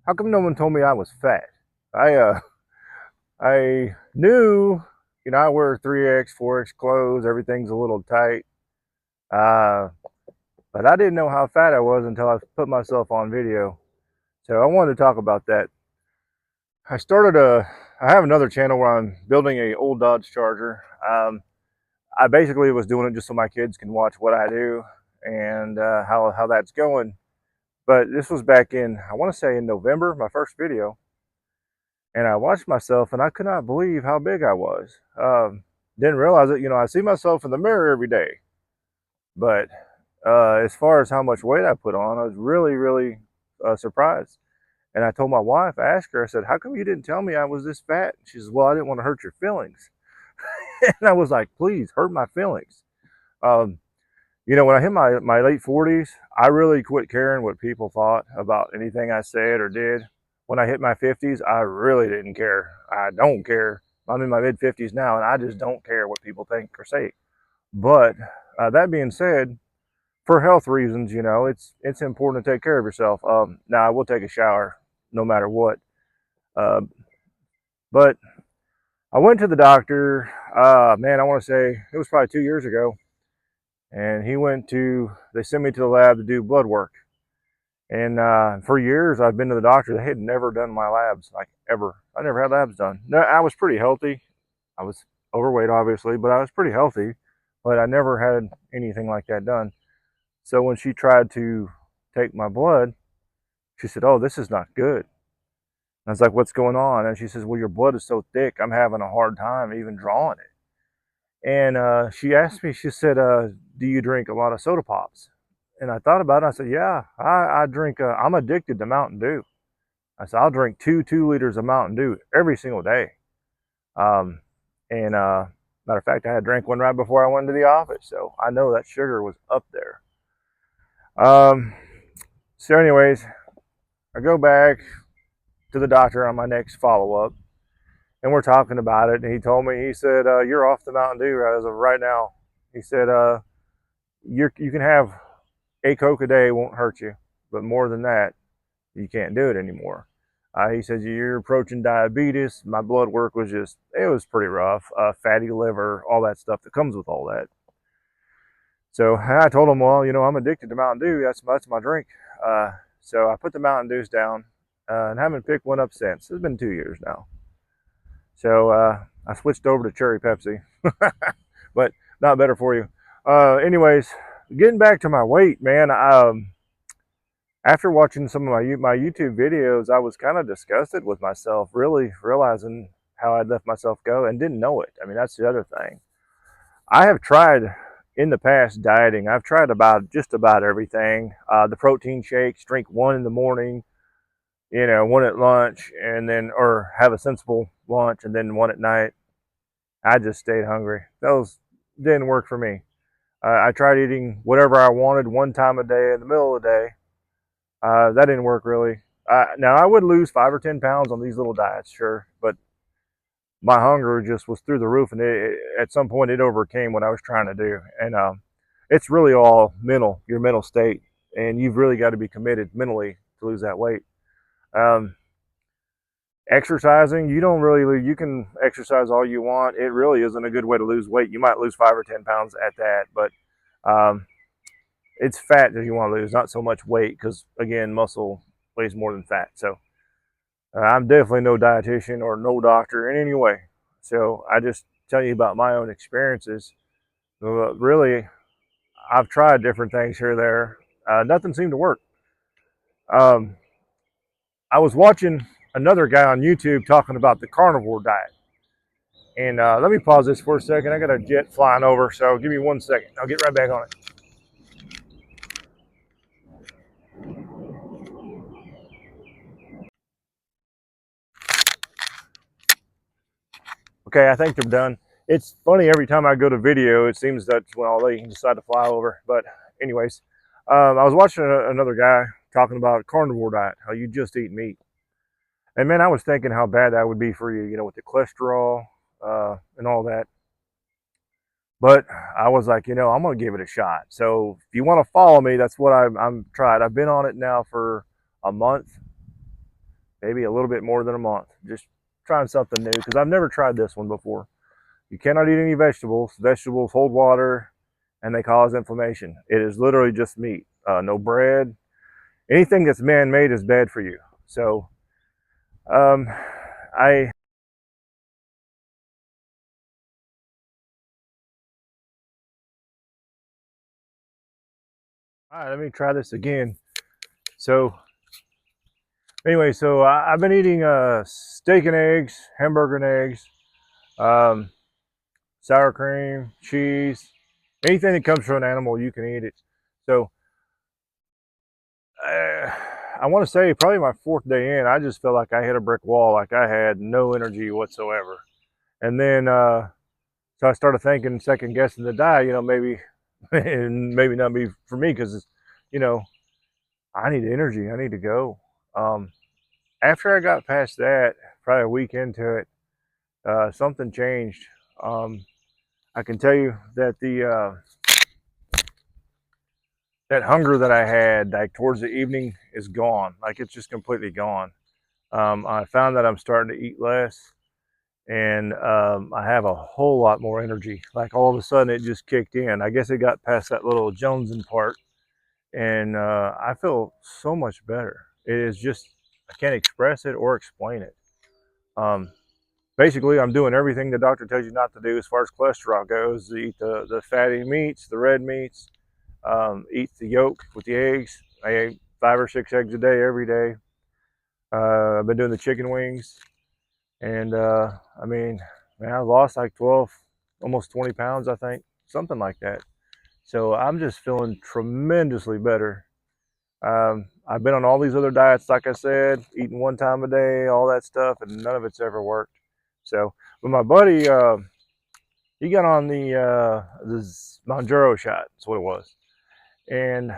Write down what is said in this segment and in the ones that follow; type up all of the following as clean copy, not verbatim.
How come no one told me I was fat? I uh I knew, I wear 3X, 4X clothes, everything's a little tight. Uh but I didn't know how fat I was until I put myself on video. So I wanted to talk about that. I started a I have another channel where I'm building a old Dodge Charger. I basically was doing it just so my kids can watch what I do and how that's going. But this was back in, I want to say in November, my first video, and I watched myself and I could not believe how big I was. Didn't realize it. I see myself in the mirror every day, but as far as how much weight I put on, I was really, really surprised. And I told my wife, I asked her, I said, "How come you didn't tell me I was this fat?" She says, "Well, I didn't want to hurt your feelings." And I was like, "Please, hurt my feelings." Um, when I hit my late 40s, I really quit caring what people thought about anything I said or did. When I hit my 50s, I really didn't care. I don't care. I'm in my mid 50s now, and I just don't care what people think or say. But that being said, for health reasons, it's important to take care of yourself. Now, I will take a shower no matter what. Uh, but I went to the doctor. Man, I want to say it was probably 2 years ago, and they sent me to the lab to do blood work. And for years, I've been to the doctor. They had never done my labs, like ever. I never had labs done. No, I was pretty healthy. I was overweight, obviously, but I was pretty healthy. But I never had anything like that done. So when she tried to take my blood, she said, "Oh, this is not good." And I was like, "What's going on?" And she says, "Well, your blood is so thick, I'm having a hard time even drawing it." And she asked me, she said, "Do you drink a lot of soda pops?" And I thought about it. I said, "Yeah, I drink, I'm addicted to Mountain Dew." I said, "I'll drink 2 liters of Mountain Dew every single day." Um, and matter of fact, I had drank one right before I went to the office. So I know that sugar was up there. Um, so, anyways, I go back to the doctor on my next follow up, and we're talking about it. And he told me, he said, "You're off the Mountain Dew as of right now." He said, you can have a Coke a day, won't hurt you, but more than that, you can't do it anymore." He said, "You're approaching diabetes." My blood work was it was pretty rough. Fatty liver, all that stuff that comes with all that. So I told him, "Well, I'm addicted to Mountain Dew. That's my drink." So I put the Mountain Dews down and haven't picked one up since. It's been 2 years now. So I switched over to cherry Pepsi, but not better for you. Anyways, getting back to my weight, man. After watching some of my YouTube videos, I was kind of disgusted with myself, really realizing how I'd let myself go and didn't know it. I mean, that's the other thing. I have tried in the past dieting. I've tried about just about everything. The protein shakes, drink one in the morning, one at lunch, and then or have a sensible lunch and then one at night. I just stayed hungry. Those didn't work for me. I tried eating whatever I wanted one time a day in the middle of the day. That didn't work really. Now I would lose 5 or 10 pounds on these little diets, sure, but my hunger just was through the roof, and at some point it overcame what I was trying to do. And it's really all mental, your mental state, and you've really got to be committed mentally to lose that weight. Um, Exercising, you can exercise all you want. It really isn't a good way to lose weight. You might lose 5 or 10 pounds at that, but um, it's fat that you want to lose, not so much weight, because again, muscle weighs more than fat. So I'm definitely no dietitian or no doctor in any way. So I just tell you about my own experiences. Really, I've tried different things here or there. Nothing seemed to work. Um, I was watching another guy on YouTube talking about the carnivore diet. And let me pause this for a second. I got a jet flying over, so give me 1 second. I'll get right back on it. Okay, I think they're done. It's funny, every time I go to video, it seems that, well, they decide to fly over. But anyways, I was watching another guy talking about carnivore diet, how you just eat meat. And man, I was thinking how bad that would be for you, with the cholesterol and all that. But I was like, I'm going to give it a shot. So if you want to follow me, that's what I'm tried. I've been on it now for a month. maybe a little bit more than a month. Just trying something new because I've never tried this one before. You cannot eat any vegetables. Vegetables hold water and they cause inflammation. It is literally just meat, no bread. Anything that's man-made is bad for you. So um, I all right, let me try this again. So anyway, so I've been eating steak and eggs, hamburger and eggs, um, sour cream, cheese, anything that comes from an animal, you can eat it. So uh, I want to say probably my fourth day in, I just felt like I hit a brick wall, like I had no energy whatsoever. And then so I started thinking, second guessing the diet, maybe maybe not be for me because you know I need energy, I need to go. Um, After I got past that, probably a week into it, something changed. Um, I can tell you that the that hunger that I had like towards the evening is gone. Like it's just completely gone. I found that I'm starting to eat less, and I have a whole lot more energy. Like all of a sudden, it just kicked in. I guess it got past that little Jonesing part, and I feel so much better. It is just I can't express it or explain it. Um, Basically, I'm doing everything the doctor tells you not to do as far as cholesterol goes. Eat the fatty meats, the red meats, eat the yolk with the eggs. I ate 5 or 6 eggs a day every day. I've been doing the chicken wings, and I mean, man, I lost like 12, almost 20 pounds, I think, something like that. So I'm just feeling tremendously better. I've been on all these other diets, like I said, eating one time a day, all that stuff, and none of it's ever worked. So, but my buddy, he got on the Monjaro shot. That's what it was. And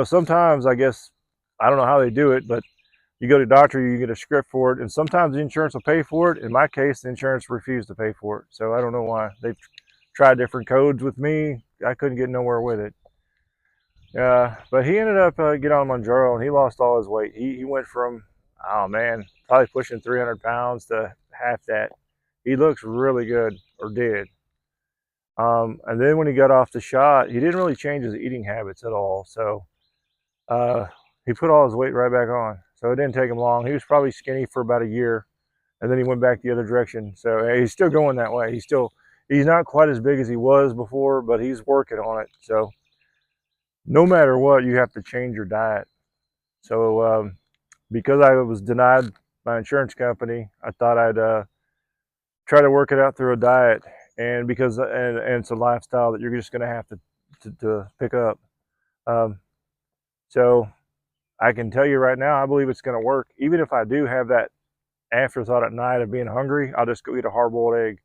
sometimes I guess I don't know how they do it, but you go to the doctor, you get a script for it, and sometimes the insurance will pay for it. In my case, the insurance refused to pay for it, so I don't know why. They've tried different codes with me. I couldn't get nowhere with it. But he ended up getting on Monjaro, and he lost all his weight. He went from oh man, probably pushing 300 pounds to half that. He looks really good, or did. And then when he got off the shot, he didn't really change his eating habits at all. So uh, he put all his weight right back on. So it didn't take him long. He was probably skinny for about a year, and then he went back the other direction. So he's still going that way. He's not quite as big as he was before, but he's working on it. So no matter what, you have to change your diet. So because I was denied my insurance company, I thought I'd try to work it out through a diet, and and it's a lifestyle that you're just going to have to pick up. Um, so I can tell you right now, I believe it's going to work. Even if I do have that afterthought at night of being hungry, I'll just go eat a hard boiled egg,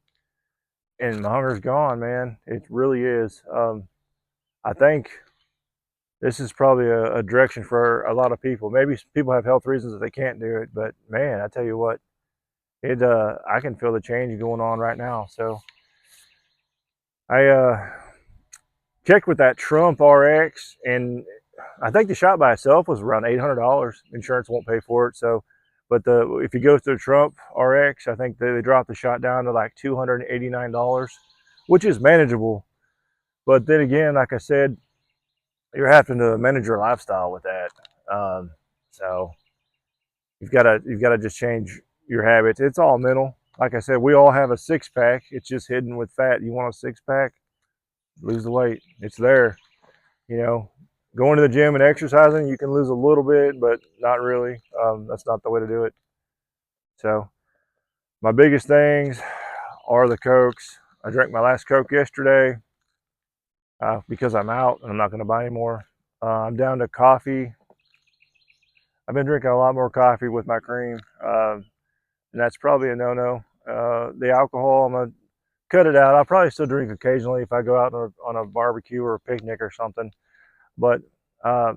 and my hunger's gone, man. It really is. I think this is probably a direction for a lot of people. Maybe people have health reasons that they can't do it, but man, I tell you what, it I can feel the change going on right now. So I checked with that Trump RX, and I think the shot by itself was around $800. Insurance won't pay for it. So, but if you go through Trump RX, I think they dropped the shot down to like $289, which is manageable. But then again, like I said, you're having to manage your lifestyle with that. Um, so you've got to just change your habits. It's all mental. Like I said, we all have a six pack. It's just hidden with fat. You want a six pack? Lose the weight. It's there. You know, going to the gym and exercising, you can lose a little bit, but not really. That's not the way to do it. So my biggest things are the Cokes. I drank my last Coke yesterday because I'm out and I'm not going to buy any more. I'm down to coffee. I've been drinking a lot more coffee with my cream, and that's probably a no-no. The alcohol, I'm going to cut it out. I'll probably still drink occasionally if I go out on a barbecue or a picnic or something. But uh,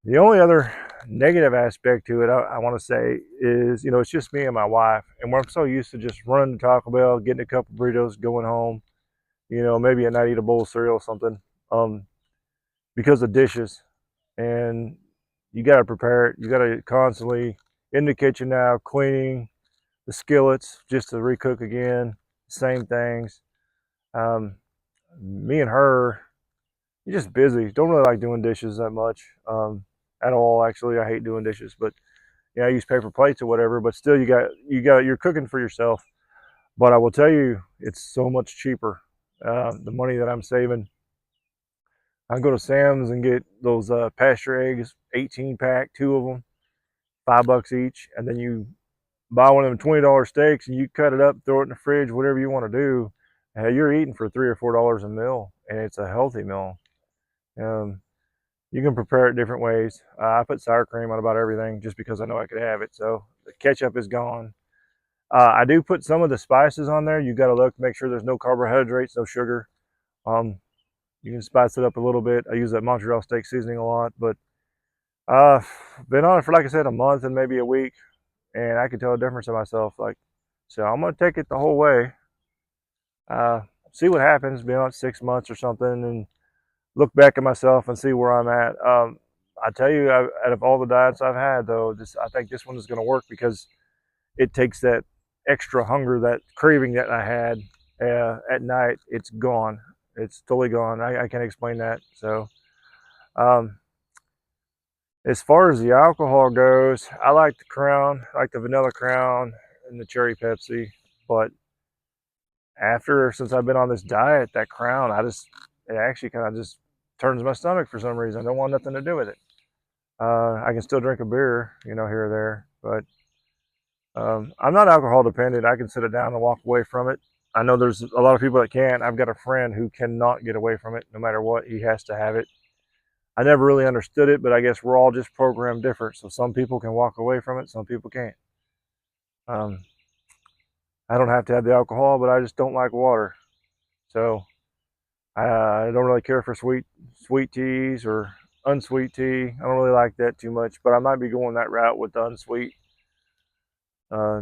the only other negative aspect to it, I want to say, is it's just me and my wife, and we're so used to just running to Taco Bell, getting a couple burritos, going home. Maybe at night eat a bowl of cereal or something, because of dishes. And you got to prepare it. You got to constantly in the kitchen now cleaning the skillets just to recook again. Same things. Um, Me and her, you're just busy. Don't really like doing dishes that much at all. Actually, I hate doing dishes, but yeah, I use paper plates or whatever. But still, you're cooking for yourself. But I will tell you, it's so much cheaper. The money that I'm saving, I can go to Sam's and get those pasture eggs, 18 pack, two of them, $5 each, and then you buy one of them $20 steaks and you cut it up, throw it in the fridge, whatever you want to do. You're eating for $3 or $4 a meal, and it's a healthy meal. Um, you can prepare it different ways. I put sour cream on about everything just because I know I could have it. So the ketchup is gone. I do put some of the spices on there. You got to look, make sure there's no carbohydrates, no sugar. Um, you can spice it up a little bit. I use that Montreal steak seasoning a lot, but uh, been on it for, like I said, a month and maybe a week, and I can tell a difference in myself. Like, so I'm gonna take it the whole way. Uh, See what happens. Be on it 6 months or something, and look back at myself and see where I'm at. I tell you, out of all the diets I've had, though, I think this one is going to work because it takes that extra hunger, that craving that I had at night. It's gone. It's totally gone. I can't explain that. So, um, as far as the alcohol goes, I like the Crown, I like the vanilla Crown and the cherry Pepsi. But since I've been on this diet, that Crown, it actually kind of just turns my stomach for some reason. I don't want nothing to do with it. I can still drink a beer, here or there, but I'm not alcohol dependent. I can sit it down and walk away from it. I know there's a lot of people that can't. I've got a friend who cannot get away from it no matter what. He has to have it. I never really understood it, but I guess we're all just programmed different. So some people can walk away from it, some people can't. Um, I don't have to have the alcohol, but I just don't like water. So I don't really care for sweet teas or unsweet tea. I don't really like that too much, but I might be going that route with the unsweet,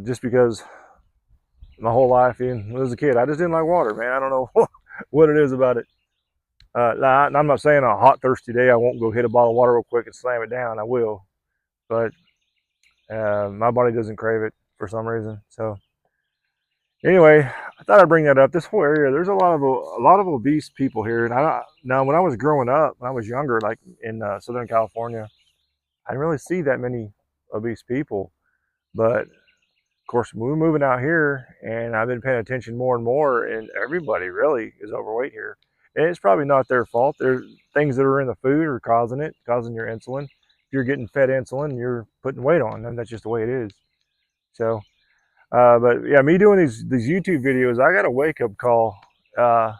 just because my whole life, even as a kid, I just didn't like water, man. I don't know what it is about it. Now, I'm not saying on a hot, thirsty day I won't go hit a bottle of water real quick and slam it down. I will, but my body doesn't crave it for some reason. So anyway, I thought I'd bring that up. This whole area, there's a lot of obese people here, and now when I was growing up, when I was younger, like in Southern California, I didn't really see that many obese people. But of course, we're moving out here, and I've been paying attention more and more, and everybody really is overweight here. And it's probably not their fault. There's things that are in the food are causing it, causing your insulin. If you're getting fed insulin, you're putting weight on, and that's just the way it is. So, but yeah, me doing these YouTube videos, I got a wake up call. I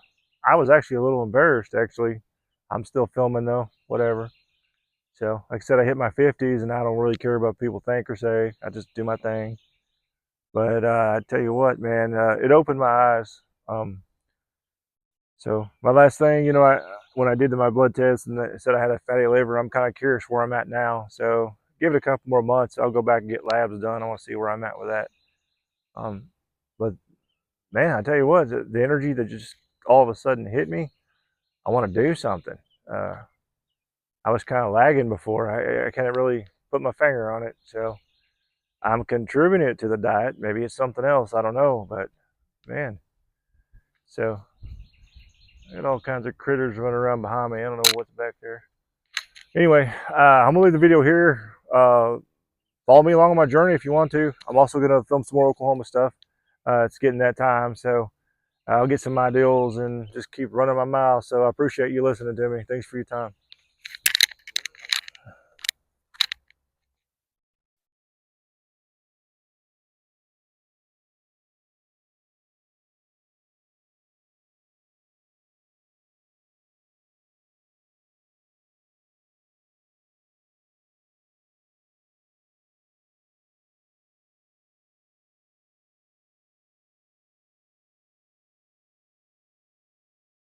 was actually a little embarrassed. Actually, I'm still filming though. Whatever. So, like I said, I hit my 50s, and I don't really care about what people think or say. I just do my thing. But I tell you what, man, it opened my eyes. So my last thing, when I did my blood test and they said I had a fatty liver, I'm kind of curious where I'm at now. So give it a couple more months. I'll go back and get labs done. I want to see where I'm at with that. Um, but man, I tell you what, the energy that just all of a sudden hit me, I want to do something. Uh, I was kind of lagging before. I can't really put my finger on it. So I'm contributing it to the diet. Maybe it's something else. I don't know. But man, so I got all kinds of critters running around behind me. I don't know what's back there. Anyway, I'm gonna leave the video here. Follow me along on my journey if you want to. I'm also gonna film some more Oklahoma stuff. It's getting that time, so I'll get some ideals and just keep running my mouth. So I appreciate you listening to me. Thanks for your time.